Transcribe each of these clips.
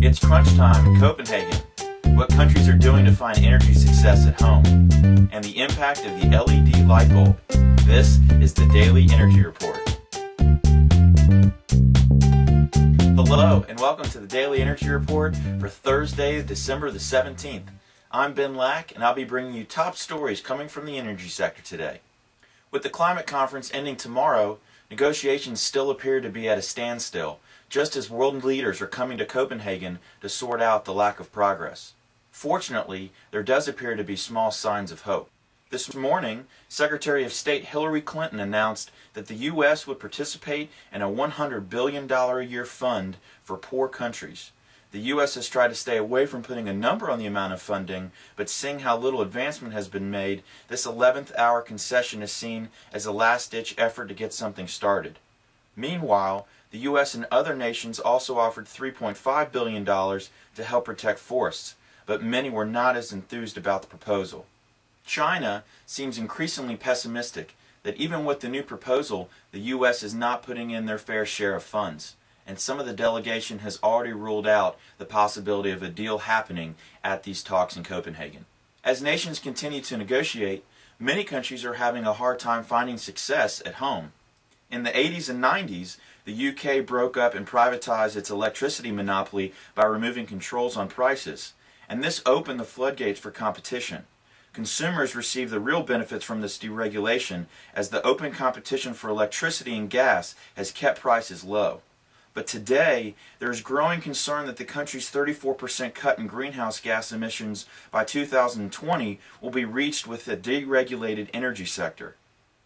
It's crunch time in Copenhagen. What countries are doing to find energy success at home, and the impact of the LED light bulb. This is the Daily Energy Report. Hello, and welcome to the Daily Energy Report for Thursday, December the 17th. I'm Ben Lack, and I'll be bringing you top stories coming from the energy sector today. With the climate conference ending tomorrow, negotiations still appear to be at a standstill, just as world leaders are coming to Copenhagen to sort out the lack of progress. Fortunately, there does appear to be small signs of hope. This morning, Secretary of State Hillary Clinton announced that the U.S. would participate in a $100 billion a year fund for poor countries. The U.S. has tried to stay away from putting a number on the amount of funding, but seeing how little advancement has been made, this 11th hour concession is seen as a last-ditch effort to get something started. Meanwhile, the U.S. and other nations also offered $3.5 billion to help protect forests, but many were not as enthused about the proposal. China seems increasingly pessimistic that even with the new proposal, the U.S. is not putting in their fair share of funds, and some of the delegation has already ruled out the possibility of a deal happening at these talks in Copenhagen. As nations continue to negotiate, many countries are having a hard time finding success at home. In the 80s and 90s, the UK broke up and privatized its electricity monopoly by removing controls on prices, and this opened the floodgates for competition. Consumers receive the real benefits from this deregulation, as the open competition for electricity and gas has kept prices low. But today, there is growing concern that the country's 34% cut in greenhouse gas emissions by 2020 will be reached with a deregulated energy sector.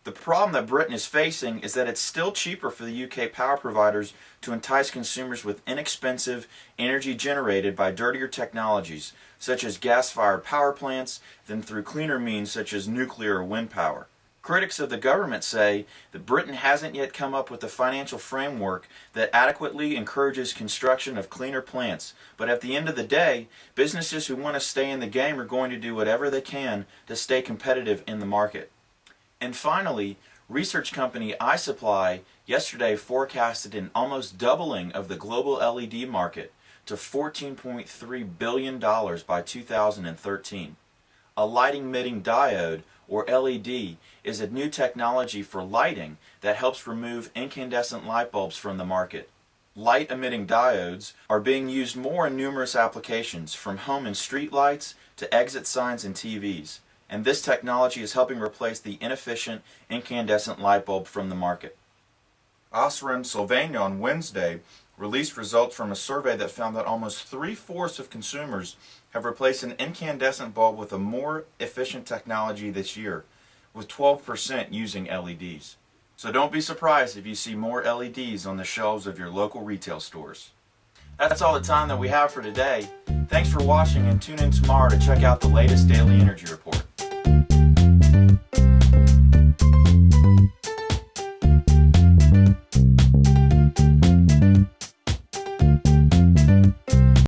The problem that Britain is facing is that it's still cheaper for the UK power providers to entice consumers with inexpensive energy generated by dirtier technologies, such as gas-fired power plants, than through cleaner means such as nuclear or wind power. Critics of the government say that Britain hasn't yet come up with a financial framework that adequately encourages construction of cleaner plants, but at the end of the day, businesses who want to stay in the game are going to do whatever they can to stay competitive in the market. And finally, research company iSupply yesterday forecasted an almost doubling of the global LED market to $14.3 billion by 2013. A light-emitting diode, or LED, is a new technology for lighting that helps remove incandescent light bulbs from the market. Light-emitting diodes are being used more in numerous applications, from home and street lights to exit signs and TVs. And this technology is helping replace the inefficient incandescent light bulb from the market. Osram Sylvania on Wednesday released results from a survey that found that almost 3/4 of consumers have replaced an incandescent bulb with a more efficient technology this year, with 12% using LEDs. So don't be surprised if you see more LEDs on the shelves of your local retail stores. That's all the time that we have for today. Thanks for watching, and tune in tomorrow to check out the latest Daily Energy Report.